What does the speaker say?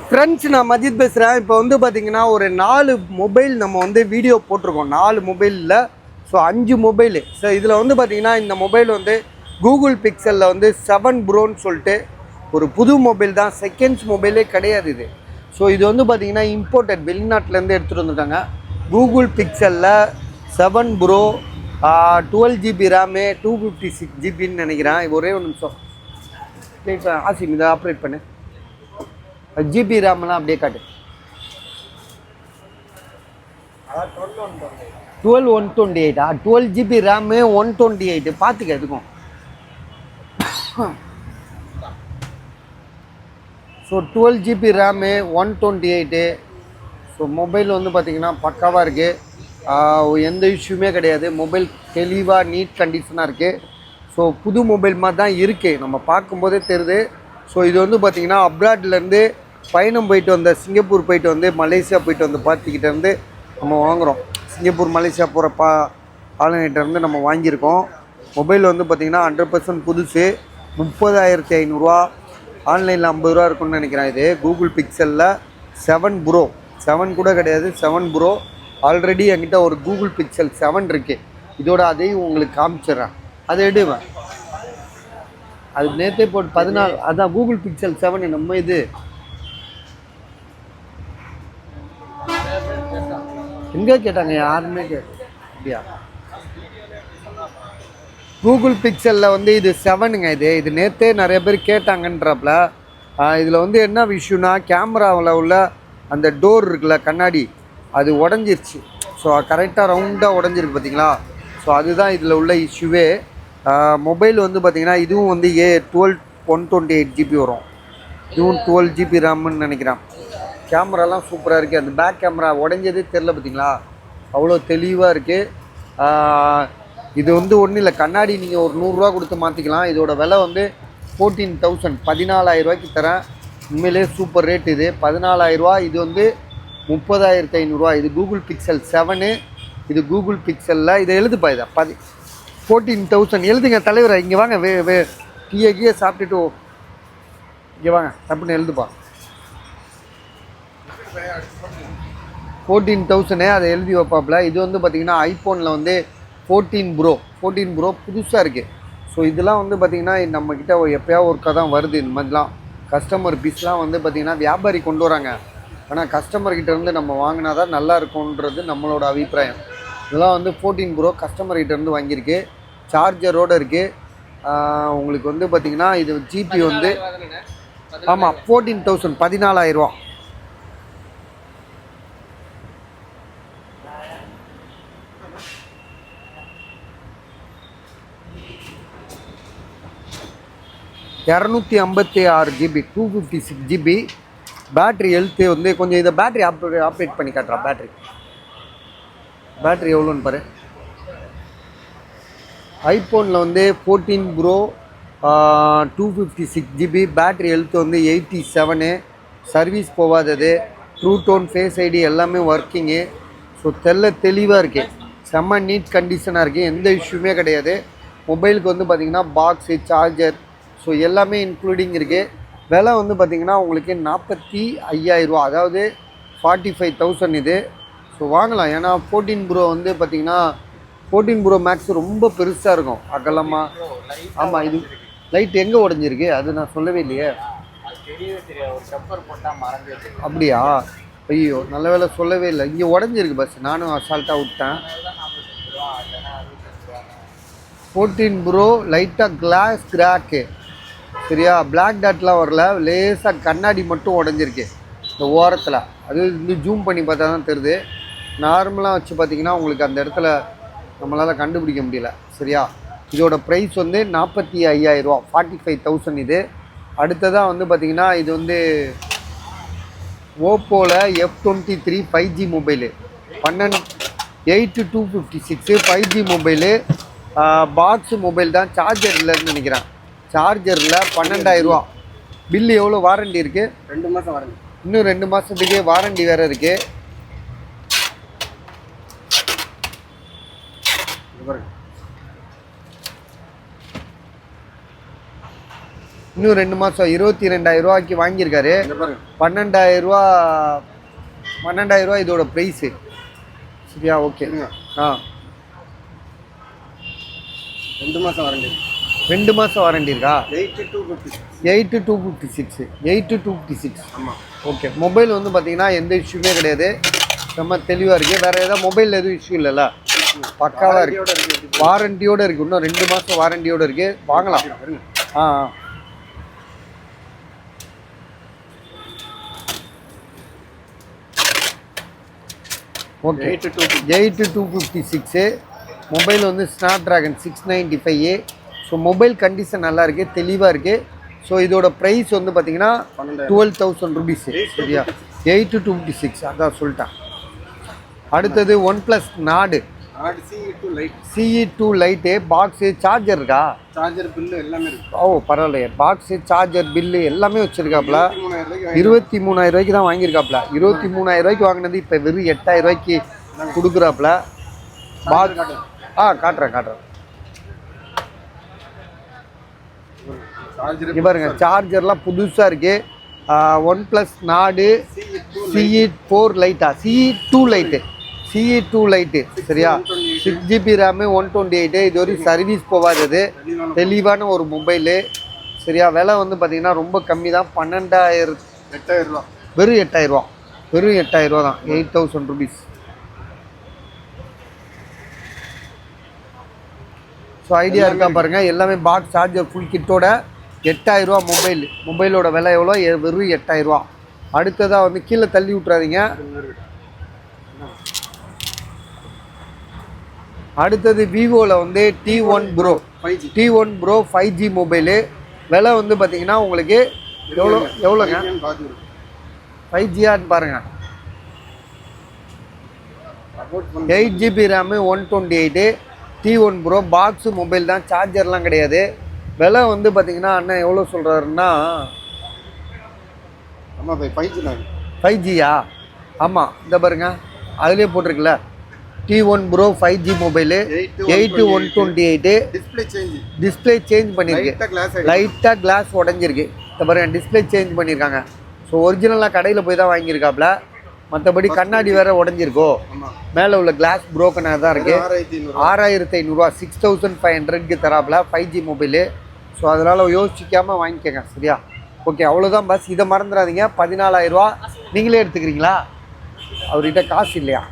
Friends, நான் மஜித் பேசுகிறேன். இப்போ வந்து பார்த்தீங்கன்னா ஒரு 4 மொபைல் நம்ம வந்து வீடியோ போட்டிருக்கோம். 4 மொபைலில் ஸோ 5 மொபைலு. ஸோ இதில் வந்து பார்த்தீங்கன்னா இந்த மொபைல் வந்து கூகுள் பிக்சலில் வந்து 7 ப்ரோன்னு சொல்லிட்டு ஒரு புது மொபைல் தான். செகண்ட்ஸ் மொபைலே கிடையாது இது. ஸோ இது வந்து பார்த்தீங்கன்னா இம்போர்ட்டட், வெளிநாட்டிலேருந்து எடுத்துகிட்டு வந்திருக்காங்க. கூகுள் பிக்சலில் 7 ப்ரோ, 12 GB ரேமு, 256 ஜிபின்னு நினைக்கிறேன். ஒரே ஒரு நிமிஷம் ஆசிம் இதை ஆப்ரேட் பண்ணு. ஜிபி ரேம்லாம் அப்படியே காட்டு. 128 12 GB ரேமு, 128 பார்த்துக்க எதுக்கும். So 12 GB RAM, 128. So mobile வந்து பார்த்திங்கன்னா பக்காவாக இருக்குது. எந்த இஷ்யூமே கிடையாது. மொபைல் தெளிவாக நீட் கண்டிஷனாக இருக்குது. ஸோ புது மொபைல் மாதிரி தான் இருக்குது, நம்ம பார்க்கும்போதே தெரியுது. ஸோ இது வந்து பார்த்திங்கன்னா அப்ராட்லேருந்து பயணம் போயிட்டு வந்த, சிங்கப்பூர் போயிட்டு வந்து, மலேசியா போயிட்டு வந்து பார்த்துக்கிட்ட இருந்து நம்ம வாங்குகிறோம். சிங்கப்பூர் மலேசியா போகிற ஆளுநர்கிட்டருந்து நம்ம வாங்கியிருக்கோம். மொபைல் வந்து பார்த்திங்கன்னா 100% புதுசு. 30,500 ஆன்லைனில் 50 ரூபா இருக்குன்னு நினைக்கிறேன். இது கூகுள் பிக்சலில் 7 ப்ரோ, 7 கூட கிடையாது, 7 ப்ரோ. ஆல்ரெடி என்கிட்ட ஒரு கூகுள் பிக்சல் 7 இருக்குது. இதோட அதையும் உங்களுக்கு காமிச்சிட்றேன். அதை எடுவேன். அது நேற்றே போட்டு 14, அதான் கூகுள் பிக்சல் 7 நம்ம இது. எங்கே கேட்டாங்க? யாருமே அப்படியா? கூகுள் பிக்சலில் வந்து இது 7ங்க. இது நேற்றே நிறைய பேர் கேட்டாங்கன்றப்பல. இதில் வந்து என்ன விஷயம்னா, கேமராவில் உள்ள அந்த டோர் இருக்குல்ல, கண்ணாடி, அது உடஞ்சிருச்சு. ஸோ கரெக்டாக ரவுண்டாக உடஞ்சிருக்கு பார்த்தீங்களா? ஸோ அதுதான் இதில் உள்ள இஷ்யூவே. மொபைல் வந்து பார்த்திங்கன்னா இதுவும் வந்து 128 GB வரும். இதுவும் 12 GB ரேம்னு நினைக்கிறேன். கேமராலாம் சூப்பராக இருக்குது. அந்த பேக் கேமரா உடஞ்சதே தெரில பார்த்தீங்களா? அவ்வளோ தெளிவாக இருக்குது. இது வந்து ஒன்றும் இல்லை, கண்ணாடி நீங்கள் ஒரு 100 ரூபா கொடுத்து மாற்றிக்கலாம். இதோட விலை வந்து 14,000, 14,000 ரூபாய்க்கு தரேன். உண்மையிலே சூப்பர் ரேட் இது, 14,000 ரூபா. இது வந்து 30,500 இது கூகுள் பிக்சல் 7. இது கூகுள் பிக்சலில் இதை எழுதுப்பா. இதை 14,000 எழுதுங்க தலைவரை. இங்கே வாங்க, டீயை சாப்பிட்டுட்டு இங்கே வாங்க, தப்புன்னு எழுதுப்பா. 14,000 அதை எழுதி வைப்பாப்பில். இது வந்து பார்த்திங்கன்னா ஐஃபோனில் வந்து 14 ப்ரோ புதுசாக இருக்குது. ஸோ இதெல்லாம் வந்து பார்த்திங்கன்னா நம்மக்கிட்ட எப்போயாவது ஒருக்கா தான் வருது. இந்த மாதிரிலாம் கஸ்டமர் பீஸ்லாம் வந்து பார்த்திங்கன்னா வியாபாரி கொண்டு வராங்க. ஆனால் கஸ்டமர்கிட்ட இருந்து நம்ம வாங்கினா தான் நல்லா இருக்கும்ன்றது நம்மளோட அபிப்பிராயம். இதெல்லாம் வந்து 14 ப்ரோ கஸ்டமர்கிட்டேருந்து வாங்கியிருக்கு. சார்ஜரோடு இருக்குது. உங்களுக்கு வந்து பார்த்திங்கன்னா இது ஜிபி வந்து ஆமாம் 14,000, 14,000 ரூபா. GB 256 GB. பேட்ரி ஹெல்த்து வந்து கொஞ்சம் இதை பேட்ரி ஆப்ரேட் பண்ணி காட்டுறா. பேட்ரி எவ்வளோன்னு பாரு. ஐஃபோனில் வந்து 14 ப்ரோ 256 GB. பேட்ரி ஹெல்த்து வந்து 87. சர்வீஸ் போகாதது. ட்ரூ டோன், ஃபேஸ் ஐடி எல்லாமே ஒர்க்கிங்கு. ஸோ தெளிவாக இருக்குது. செம்ம நீட் கண்டிஷனாக இருக்குது. எந்த இஷ்யூமே கிடையாது. மொபைலுக்கு வந்து பார்த்திங்கன்னா பாக்ஸு, சார்ஜர், ஸோ எல்லாமே இன்க்ளூடிங் இருக்குது. விலை வந்து பார்த்திங்கன்னா உங்களுக்கு 45,000 ரூபா, அதாவது 45,000 இது. ஸோ வாங்கலாம். ஏன்னா 14 ப்ரோ வந்து பார்த்திங்கன்னா 14 ப்ரோ மேக்ஸ் ரொம்ப பெருசாக இருக்கும், அகலமாக. ஆமாம், இது லைட் எங்கே உடஞ்சிருக்கு அது நான் சொல்லவே இல்லையே. அப்படியா? ஐயோ, நல்ல வேலை சொல்லவே இல்லை. இங்கே உடஞ்சிருக்கு பஸ், நானும் அசால்ட்டாக விட்டேன். 14 ப்ரோ லைட்டாக கிளாஸ் கிராக்கு, சரியா? பிளாக் டாட்லாம் வரல, லேசாக கண்ணாடி மட்டும் உடஞ்சிருக்கு இந்த ஓரத்தில். அது வந்து ஜூம் பண்ணி பார்த்தா தான் தெரியுது. நார்மலாக வச்சு பார்த்திங்கன்னா உங்களுக்கு அந்த இடத்துல நம்மளால் கண்டுபிடிக்க முடியல, சரியா? இதோட ப்ரைஸ் வந்து 45,000 ரூபா, 45,000 இது. அடுத்ததாக வந்து பார்த்திங்கன்னா இது வந்து ஓப்போவில் F23 5G mobile, 8,256 5G mobile. Box mobile தான், சார்ஜர் இல்லைன்னு நினைக்கிறேன். சார்ஜரில் 12,000 ரூபா. பில்லு எவ்வளோ? வாரண்டி இருக்குது 2 மாதம் வாரண்டி. இன்னும் 2 மாதத்துக்கு வாரண்டி வேறு இருக்குது. இன்னும் 2 மாதம் 22,000 ரூபாய்க்கு வாங்கியிருக்காரு. 12,000 ரூபா 12,000 ரூபா இதோட ப்ரைஸு. சரியா? ஓகே. ஆ 2 மாதம் வாரண்டி. 2 மாதம் வாரண்டி இருக்கா? 8256. 8256. ஆமாம். ஓகே. மொபைல் வந்து பார்த்தீங்கன்னா எந்த இஷ்யூமே கிடையாது, ரொம்ப தெளிவாக இருக்குது. வேறு ஏதாவது மொபைலில் எதுவும் இஷ்யூ இல்லைல்ல? பக்காவாக இருக்குது, வாரண்டியோடு இருக்குது. இன்னும் 2 மாதம் வாரண்டியோடு இருக்குது, வாங்கலாம். ஆ ஓகே. 8256 மொபைல் வந்து snap dragon 695. So mobile condition நல்லா இருக்குது, தெளிவாக இருக்குது. ஸோ இதோட ப்ரைஸ் வந்து பார்த்தீங்கன்னா 12,000 ருபீஸு. சரியா? 8256 அதான் சொல்லிட்டேன். அடுத்தது OnePlus நாடு CE2 லைட்டு. பாக்ஸு சார்ஜர் இருக்கா? சார்ஜர் பில்லு எல்லாமே இருக்கு. ஓ பரவாயில்லையே. பாக்ஸு சார்ஜர் பில்லு எல்லாமே வச்சுருக்காப்புல. 23,000 ரூபாய்க்கு தான் வாங்கியிருக்காப்புல. 23,000 ரூபாய்க்கு வாங்கினது இப்போ வெறும் 8,000 ரூபாய்க்கு கொடுக்குறாப்புல. பாக்ஸ் காட்டுறேன். இங்கே பாருங்க, சார்ஜர்லாம் புதுசாக இருக்குது. OnePlus நாடு CE4 லைட்டா? CE2 light. சரியா? 6GB RAM 128. இது வரைக்கும் சர்வீஸ் போகாதது, தெளிவான ஒரு மொபைலு. சரியா? விலை வந்து பார்த்தீங்கன்னா ரொம்ப கம்மி தான். 8,000 ரூபா. வெறும் 8,000 ரூபா தான். 8,000 ருபீஸ். ஸோ ஐடியா இருக்கா பாருங்கள். எல்லாமே பாக்ஸ் சார்ஜர் ஃபுல் கிட்டோட 8,000 ரூபா மொபைலோட விலை எவ்வளோ? வெறும் 8,000 ரூபா. அடுத்ததாக வந்து கீழே தள்ளி விட்றாதீங்க. அடுத்தது விவோவில் வந்து T1 Pro 5G மொபைலு. விலை வந்து பார்த்தீங்கன்னா உங்களுக்கு எவ்வளோங்க? 5Gயான்னு பாருங்கள். 8GB RAM 128. T1 Pro box mobile தான், சார்ஜர்லாம் கிடையாது. விலை வந்து பார்த்தீங்கன்னா அண்ணன் எவ்வளோ சொல்கிறாருன்னா, ஆமாம் 5Gயா? ஆமாம், இந்த பாருங்க அதுலேயே போட்டிருக்குல்ல, T1 Pro 5G mobile 8128. Display change பண்ணியிருக்கு, லைட்டாக கிளாஸ் உடஞ்சிருக்கு. இந்த பாருங்க டிஸ்பிளே சேஞ்ச் பண்ணியிருக்காங்க. ஸோ ஒரிஜினலாக கடையில் போய் தான் வாங்கியிருக்காப்புல. மற்றபடி கண்ணாடி வேறு உடஞ்சிருக்கோ, மேலே உள்ள கிளாஸ் ப்ரோக்கனாக தான் இருக்குது. 6,500 ரூபா 6,500க்கு தராப்புல 5G மொபைலு. ஸோ அதனால் யோசிக்காமல் வாங்கிக்கோங்க. சரியா? ஓகே, அவ்வளோதான் பஸ். இதை மறந்துடாதீங்க. 14,000 ரூபா நீங்களே எடுத்துக்கிறீங்களா? அவர்கிட்ட காசு இல்லையா?